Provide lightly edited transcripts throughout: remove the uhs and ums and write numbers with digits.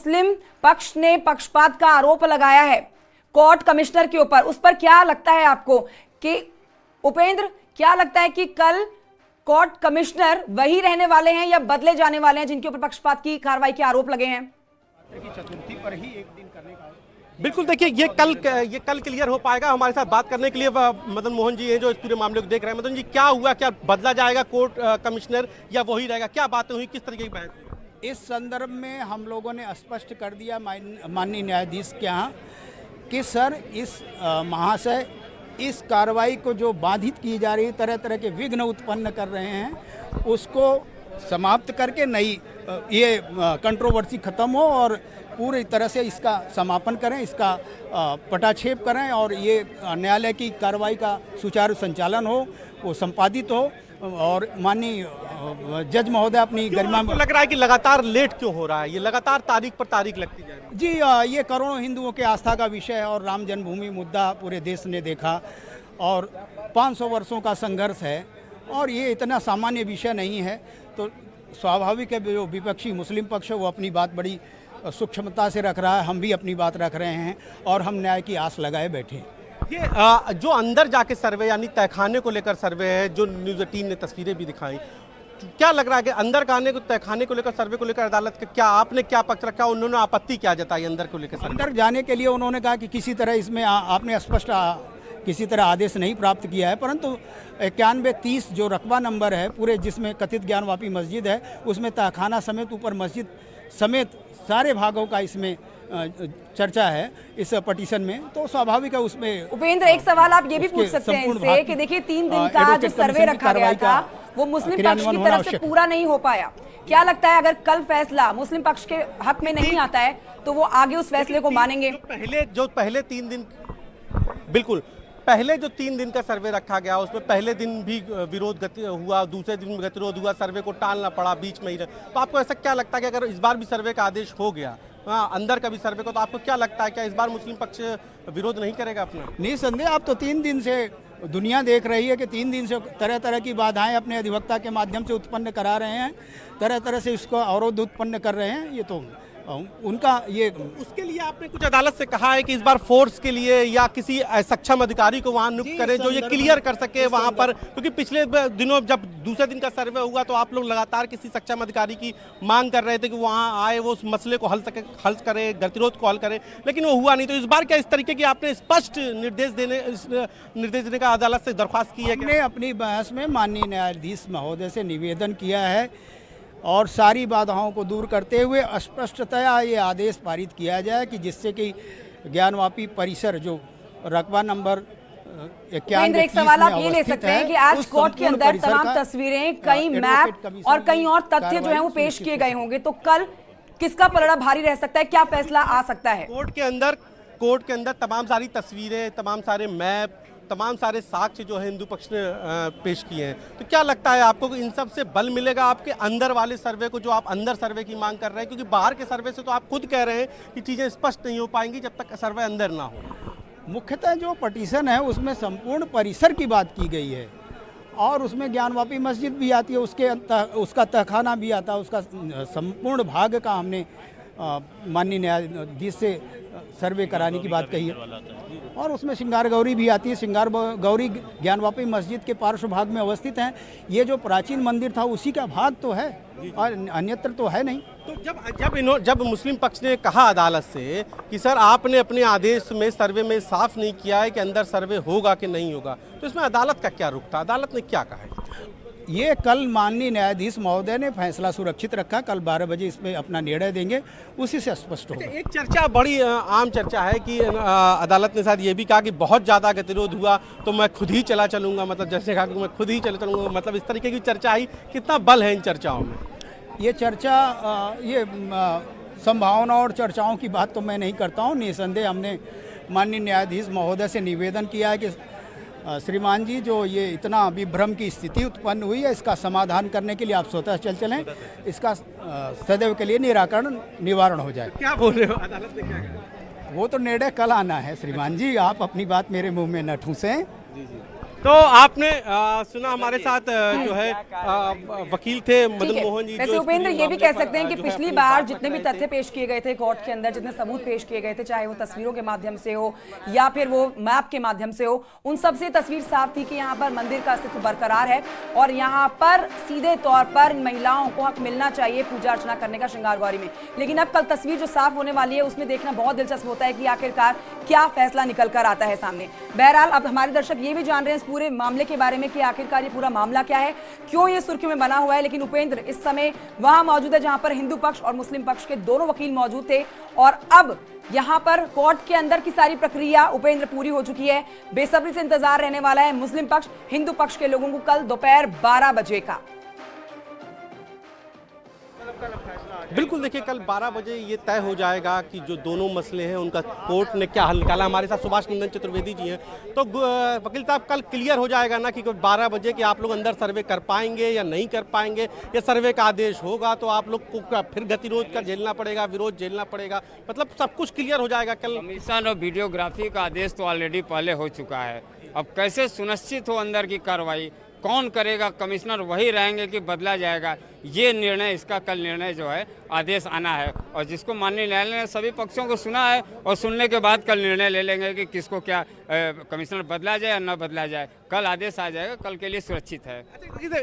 मुस्लिम पक्ष ने पक्षपात का आरोप लगाया है कोर्ट कमिश्नर के ऊपर। उस पर क्या लगता है आपको कि उपेंद्र, क्या लगता है कि कल कोर्ट कमिश्नर वही रहने वाले हैं या बदले जाने वाले हैं जिनके ऊपर पक्षपात की कार्रवाई के आरोप लगे हैं? चतुर्थी पर ही एक दिन करने का बिल्कुल, देखिए ये कल क्लियर हो पाएगा। हमारे साथ बात करने के लिए मदन मोहन जी हैं जो इस पूरे मामले को देख रहे हैं। मदन जी, क्या हुआ, क्या बदला जाएगा कोर्ट कमिश्नर या वही रहेगा? क्या बातें हुई, किस तरीके की बहस हुई? इस संदर्भ में हम लोगों ने स्पष्ट कर दिया माननीय न्यायाधीश के यहाँ कि सर इस महाशय इस कार्रवाई को जो बाधित की जा रही, तरह तरह के विघ्न उत्पन्न कर रहे हैं, उसको समाप्त करके नई ये कंट्रोवर्सी खत्म हो और पूरी तरह से इसका समापन करें, इसका पटाक्षेप करें और ये न्यायालय की कार्रवाई का सुचारू संचालन हो, वो संपादित हो और माननीय जज महोदय अपनी गरिमा में। लग रहा है कि लगातार लेट क्यों हो रहा है? ये लगातार तारीख पर तारीख लगती जा रही है। जी, ये करोड़ों हिंदुओं के आस्था का विषय है और राम जन्मभूमि मुद्दा पूरे देश ने देखा और 500 वर्षों का संघर्ष है और ये इतना सामान्य विषय नहीं है। तो स्वाभाविक है जो विपक्षी मुस्लिम पक्ष है वो अपनी बात बड़ी सूक्ष्मता से रख रहा है, हम भी अपनी बात रख रहे हैं और हम न्याय की आस लगाए बैठे हैं। ये जो अंदर जाके सर्वे यानी तहखाने को लेकर सर्वे है, जो न्यूज़ 18 ने तस्वीरें भी दिखाई, क्या लग रहा है कि अंदर आने को, तहखाने को लेकर, सर्वे को लेकर अदालत का क्या आपने क्या पक्ष रखा? उन्होंने आपत्ति क्या जताई अंदर को लेकर? अंदर जाने के लिए उन्होंने कहा कि किसी तरह इसमें आपने स्पष्ट किसी तरह आदेश नहीं प्राप्त किया है, परंतु 9130 जो रकबा नंबर है पूरे, जिसमें कथित ज्ञानवापी मस्जिद है, उसमें तहखाना समेत ऊपर मस्जिद समेत सारे भागों का इसमें चर्चा है इस पटिशन में, तो स्वाभाविक है उसमें। उपेंद्र, एक सवाल आप ये भी पूछ सकते हैं इनसे कि देखिए 3 दिन का जो सर्वे रखा गया था वो मुस्लिम पक्ष की तरफ से पूरा नहीं हो पाया। क्या लगता है अगर कल फैसला मुस्लिम पक्ष के हक में नहीं आता है तो वो आगे उस फैसले को मानेंगे? पहले 3 दिन, बिल्कुल पहले जो 3 दिन का सर्वे रखा गया उसमें पहले दिन भी विरोध हुआ, दूसरे दिन भी गतिरोध हुआ, सर्वे को टालना पड़ा बीच में ही। तो आपको ऐसा क्या लगता है कि अगर इस बार भी सर्वे का आदेश हो गया, अंदर का भी सर्वे को, तो आपको क्या लगता है क्या इस बार मुस्लिम पक्ष विरोध नहीं करेगा अपना? निसंदेह, आप तो 3 दिन से दुनिया देख रही है कि 3 दिन से तरह तरह की बाधाएं अपने अधिवक्ता के माध्यम से उत्पन्न करा रहे हैं, तरह तरह से इसको अवरोध उत्पन्न कर रहे हैं। ये तो उनका ये, उसके लिए आपने कुछ अदालत से कहा है कि इस बार फोर्स के लिए या किसी सक्षम अधिकारी को वहां नियुक्त करें जो ये क्लियर कर सके वहां पर, क्योंकि पिछले दिनों जब दूसरे दिन का सर्वे हुआ तो आप लोग लगातार किसी सक्षम अधिकारी की मांग कर रहे थे कि वहां आए, वो उस मसले को हल करे, गतिरोध को हल करे, लेकिन वो हुआ नहीं। तो इस बार क्या इस तरीके की आपने स्पष्ट निर्देश देने का अदालत से दरख्वास्त की है? हमने अपनी बहस में माननीय न्यायाधीश महोदय से निवेदन किया है और सारी बाधाओं को दूर करते हुए स्पष्टतया ये आदेश पारित किया जाए कि जिससे कि ज्ञानवापी परिसर जो रकबा नंबर 91, एक सवाल आप ये ले सकते हैं कि आज कोर्ट के अंदर तमाम तस्वीरें, कई मैप और कई और तथ्य जो है वो पेश किए गए होंगे, तो कल किसका पलड़ा भारी रह सकता है? क्या फैसला आ सकता है? कोर्ट के अंदर तमाम सारी तस्वीरें, तमाम सारे मैप, तमाम सारे साक्ष्य जो है हिंदू पक्ष ने पेश किए हैं, तो क्या लगता है आपको कि इन सब से बल मिलेगा आपके अंदर वाले सर्वे को, जो आप अंदर सर्वे की मांग कर रहे हैं? क्योंकि बाहर के सर्वे से तो आप खुद कह रहे हैं कि चीज़ें स्पष्ट नहीं हो पाएंगी जब तक सर्वे अंदर ना हो। मुख्यतः जो पटिशन है उसमें संपूर्ण परिसर की बात की गई है और उसमें ज्ञानवापी मस्जिद भी आती है, उसका तहखाना भी आता है, उसका संपूर्ण भाग का हमने माननीय न्यायाधीश से सर्वे कराने की बात कही है और उसमें श्रृंगार गौरी भी आती है। श्रृंगार गौरी ज्ञानवापी मस्जिद के पार्श्व भाग में अवस्थित हैं। ये जो प्राचीन मंदिर था उसी का भाग तो है और अन्यत्र तो है नहीं। तो जब मुस्लिम पक्ष ने कहा अदालत से कि सर आपने अपने आदेश में सर्वे में साफ नहीं किया है कि अंदर सर्वे होगा कि नहीं होगा, तो इसमें अदालत का क्या रुख था? अदालत ने क्या कहा है? ये कल माननीय न्यायाधीश महोदय ने फैसला सुरक्षित रखा, कल 12 बजे इसमें अपना निर्णय देंगे, उसी से स्पष्ट होगा। एक चर्चा, बड़ी आम चर्चा है कि अदालत ने शायद ये भी कहा कि बहुत ज़्यादा गतिरोध हुआ तो मैं खुद ही चला चलूँगा, मतलब जैसे कहा कि मैं खुद ही चला चलूँगा, मतलब इस तरीके की चर्चा आई। कितना बल है इन चर्चाओं में? ये चर्चा, ये संभावना और चर्चाओं की बात तो मैं नहीं करता हूँ। निसंदेह हमने माननीय न्यायाधीश महोदय से निवेदन किया है कि श्रीमान जी, जो ये इतना विभ्रम की स्थिति उत्पन्न हुई है, इसका समाधान करने के लिए आप स्वतः चलें, इसका सदैव के लिए निवारण हो जाए। क्या बोल रहे हो? अदालत ने क्या कहा? वो तो निर्णय कल आना है श्रीमान जी, आप अपनी बात मेरे मुंह में न ठूसें। तो आपने सुना हमारे साथ जो है वकील थे ठीक मदन है। मोहन जी। वैसे जो उपेंद्र इस ये भी कह मामले सकते हैं कि पर, जो है, पिछली अपनी बार बात जितने भी बता रहे तथ्य पेश किए गए थे कोर्ट के अंदर, जितने सबूत पेश किए गए थे, चाहे वो तस्वीरों के माध्यम से हो या फिर वो मैप के माध्यम से हो, उन सब से तस्वीर साफ थी कि यहाँ पर मंदिर का अस्तित्व बरकरार है और यहाँ पर सीधे तौर पर महिलाओं को हक मिलना चाहिए पूजा अर्चना करने का श्रृंगारगौरी में। लेकिन अब कल तस्वीर जो साफ होने वाली है उसमें देखना बहुत दिलचस्प होता है कि आखिरकार क्या फैसला निकल कर आता है सामने। बहरहाल अब हमारे दर्शक ये भी जान रहे हैं इस पूरे मामले के बारे में कि आखिरकार ये पूरा मामला क्या है, क्यों ये सुर्खियों में बना हुआ है। लेकिन उपेंद्र इस समय वहां मौजूद है जहां पर हिंदू पक्ष और मुस्लिम पक्ष के दोनों वकील मौजूद थे और अब यहां पर कोर्ट के अंदर की सारी प्रक्रिया उपेंद्र पूरी हो चुकी है। बेसब्री से इंतजार रहने वाला है मुस्लिम पक्ष हिंदू पक्ष के लोगों को कल दोपहर 12 बजे का। बिल्कुल देखिए कल 12 बजे ये तय हो जाएगा कि जो दोनों मसले हैं उनका कोर्ट ने क्या हल निकाला। हमारे साथ सुभाष नंदन चतुर्वेदी जी हैं, तो वकील साहब कल क्लियर हो जाएगा ना कि 12 बजे कि आप लोग अंदर सर्वे कर पाएंगे या नहीं कर पाएंगे, या सर्वे का आदेश होगा तो आप लोग को फिर गतिरोध का झेलना पड़ेगा, विरोध झेलना पड़ेगा, मतलब सब कुछ क्लियर हो जाएगा कल। कमीशन और वीडियोग्राफी का आदेश तो ऑलरेडी पहले हो चुका है। अब कैसे सुनिश्चित हो अंदर की कार्रवाई, कौन करेगा, कमिश्नर वही रहेंगे कि बदला जाएगा, ये निर्णय, इसका कल निर्णय जो है आदेश आना है और जिसको माननीय न्यायालय ने सभी पक्षों को सुना है और सुनने के बाद कल निर्णय ले लेंगे कि किसको क्या कमिश्नर बदला जाए या न बदला जाए। कल आदेश आ जाएगा, कल के लिए सुरक्षित है।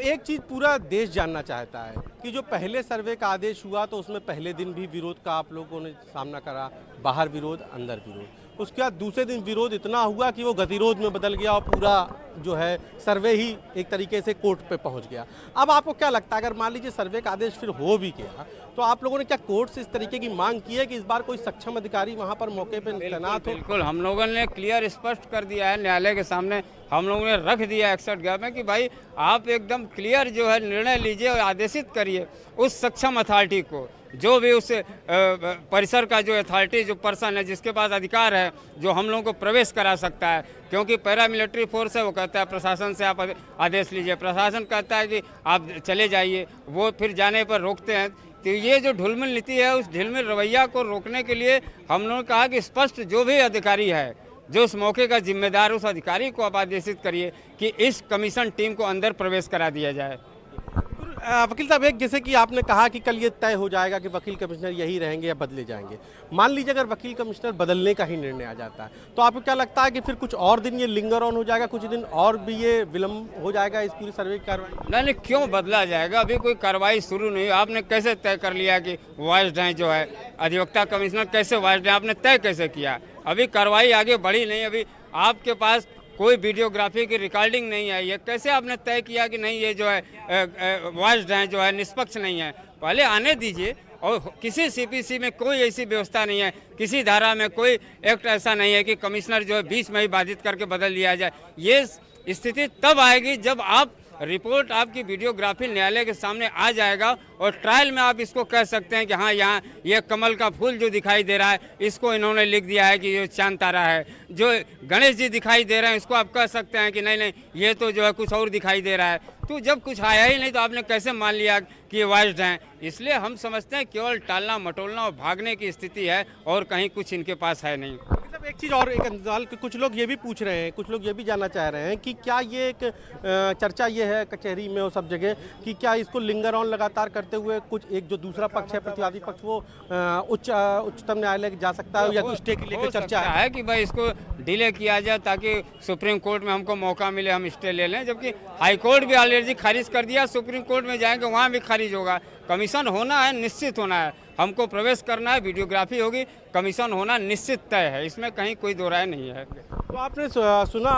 एक चीज़ पूरा देश जानना चाहता है कि जो पहले सर्वे का आदेश हुआ तो उसमें पहले दिन भी विरोध का आप लोगों ने सामना करा, बाहर विरोध अंदर विरोध, उसके बाद दूसरे दिन विरोध इतना हुआ कि वो गतिरोध में बदल गया और पूरा जो है सर्वे ही एक तरीके से कोर्ट पे पहुंच गया। अब आपको क्या लगता है अगर मान लीजिए सर्वे का आदेश फिर हो भी गया तो आप लोगों ने क्या कोर्ट से इस तरीके की मांग की है कि इस बार कोई सक्षम अधिकारी वहां पर मौके पे तैनात हो? बिल्कुल, हम लोगों ने क्लियर स्पष्ट कर दिया है न्यायालय के सामने, हम लोगों ने रख दिया 61 में कि भाई आप एकदम क्लियर जो है निर्णय लीजिए और आदेशित करिए उस सक्षम अथॉरिटी को, जो भी उस परिसर का जो अथॉरिटी, जो पर्सन है जिसके पास अधिकार है, जो हम लोगों को प्रवेश करा सकता है। क्योंकि पैरामिलिट्री फोर्स है, वो कहता है प्रशासन से आप आदेश लीजिए, प्रशासन कहता है कि आप चले जाइए, वो फिर जाने पर रोकते हैं। तो ये जो ढुलमिल नीति है, उस ढुलमिल रवैया को रोकने के लिए हम लोगों ने कहा कि स्पष्ट जो भी अधिकारी है, जो उस मौके का जिम्मेदार, उस अधिकारी को आप आदेशित करिए कि इस कमीशन टीम को अंदर प्रवेश करा दिया जाए। वकील साहब, एक जैसे कि आपने कहा कि कल ये तय हो जाएगा कि वकील कमिश्नर यही रहेंगे या बदले जाएंगे, मान लीजिए अगर वकील कमिश्नर बदलने का ही निर्णय आ जाता है तो आपको क्या लगता है कि फिर कुछ और दिन ये लिंगर ऑन हो जाएगा, कुछ दिन और भी ये विलम्ब हो जाएगा इस पूरी सर्वे की कार्रवाई? नहीं, क्यों बदला जाएगा? अभी कोई कार्रवाई शुरू नहीं, आपने कैसे तय कर लिया कि वाइस्ड हैं जो है अधिवक्ता कमिश्नर, कैसे वाइस्ड हैं, आपने तय कैसे किया? अभी कार्रवाई आगे बढ़ी नहीं, अभी आपके पास कोई वीडियोग्राफी की रिकॉर्डिंग नहीं आई है, कैसे आपने तय किया कि नहीं ये जो है वाइस्ड हैं जो है निष्पक्ष नहीं है? पहले आने दीजिए। और किसी सीपीसी में कोई ऐसी व्यवस्था नहीं है, किसी धारा में कोई एक्ट ऐसा नहीं है कि कमिश्नर जो है बीच में ही बाधित करके बदल दिया जाए। ये स्थिति तब आएगी जब आप रिपोर्ट, आपकी वीडियोग्राफी न्यायालय के सामने आ जाएगा और ट्रायल में आप इसको कह सकते हैं कि हाँ, यहाँ ये कमल का फूल जो दिखाई दे रहा है इसको इन्होंने लिख दिया है कि ये चांद तारा है, जो गणेश जी दिखाई दे रहे हैं इसको आप कह सकते हैं कि नहीं नहीं ये तो जो है कुछ और दिखाई दे रहा है। तो जब कुछ आया ही नहीं तो आपने कैसे मान लिया कि ये वाइस्ड हैं? इसलिए हम समझते हैं केवल टालना मटोलना और भागने की स्थिति है और कहीं कुछ इनके पास है नहीं। एक चीज़ और, एक अंदाज कि कुछ लोग ये भी पूछ रहे हैं, कुछ लोग ये भी जानना चाह रहे हैं कि क्या ये एक चर्चा ये है कचहरी में और सब जगह कि क्या इसको लिंगर ऑन लगातार करते हुए कुछ एक जो दूसरा पक्ष है, प्रतिवादी पक्ष, वो उच्चतम न्यायालय जा सकता है या स्टे के लेकर चर्चा है कि भाई इसको डिले किया जाए ताकि सुप्रीम कोर्ट में हमको मौका मिले, हम स्टे ले लें, जबकि हाई कोर्ट भी ऑलरेडी खारिज कर दिया, सुप्रीम कोर्ट में जाएंगे वहाँ भी खारिज होगा। कमीशन होना है, निश्चित होना है, हमको प्रवेश करना है, वीडियोग्राफी होगी, कमीशन होना निश्चित तय है, इसमें कहीं कोई दो राय नहीं है। तो आपने सुना